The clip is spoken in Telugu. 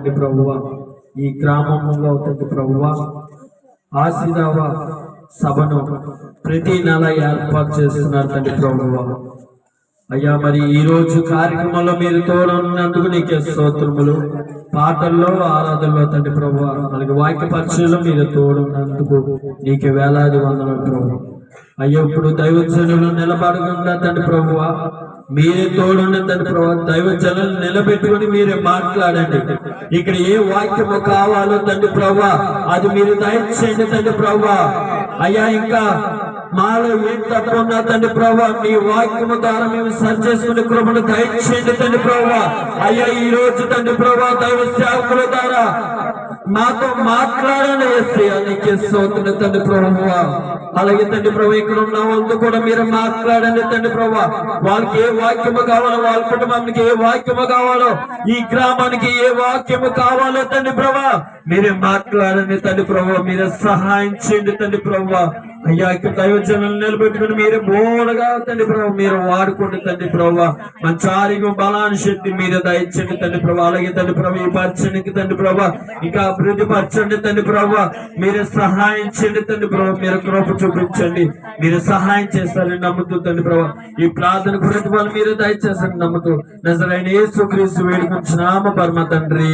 ప్రభువా ఈ గ్రామంలో తండ్రి ప్రభువా ఆశీర్వాద సభను ప్రతి నెల ఏర్పాటు చేస్తున్నారు తండ్రి ప్రభువా. అయ్యా మరి ఈ రోజు కార్యక్రమంలో మీరు తోడున్నందుకు నీకే స్తోత్రములు. పాటల్లో ఆరాధనలో తండ్రి ప్రభువా అలాగే వాక్య పరిచయంలో మీరు తోడున్నందుకు నీకే వేలాది వందనాలు ప్రభువా. అయ్యా ఇప్పుడు దైవజనులు నిలబడకుండా తండ్రి ప్రభువా మీరే తోడున్న తండ్రి ప్రభావ దైవజనులు నిలబెట్టుకుని మీరే మాట్లాడండి. ఇక్కడ ఏ వాక్యము కావాలో తండ్రి ప్రభావ అది మీరు దయచేయండి తండ్రి ప్రభావ. అయ్యా ఇంకా మాలో ఏం తప్పు ఉన్నా తండ్రి ప్రభావ మీ వాక్యము ద్వారా మేము సరి చేసుకునే కృపను దయచేయండి తండ్రి ప్రభావ. అయ్యా ఈ రోజు తండ్రి ప్రభావ దైవ సేవకుల ద్వారా మాతో మాట్లాడండి నీకే స్తోత్రం తండ్రి ప్రభువా. అలాగే తండ్రి ప్రభు ఇక్కడ ఉన్న వాళ్ళతో కూడా మీరు మాట్లాడండి తండ్రి ప్రభు. వాళ్ళకి ఏ వాక్యము కావాలో, వాళ్ళ కుటుంబానికి ఏ వాక్యము కావాలో, ఈ గ్రామానికి ఏ వాక్యము కావాలో తండ్రి ప్రభు మీరే మాట్లాడండి తండ్రి ప్రభు. మీరే సహాయం చేయండి తండ్రి ప్రభు. అయ్యా ఇక్కడ దైవజనులు నిలబెట్టుకుని మీరే బోడగా తండ్రి ప్రభు మీరు వాడుకోండి తండ్రి ప్రభు. మంచి ఆరోగ్యం బలాన్ని శక్తి మీరే దయచండి తండ్రి ప్రభు. అలాగే తండ్రి ప్రభు ఈ పరిచయానికి తండ్రి ప్రభు ఇంకా అభివృద్ధి పరచండి తండ్రి ప్రభు. మీరే సహాయం చేయండి తండ్రి ప్రభు. మీరు కృప చూపించండి. మీరు సహాయం చేస్తారని నమ్ముతూ తండ్రి ప్రభు ఈ ప్రార్థన గురించి వాళ్ళు మీరే దయచేస్తారని నమ్ముతూ నజరైన యేసుక్రీస్తు వేడుకొంచున్నాము పరమ తండ్రి.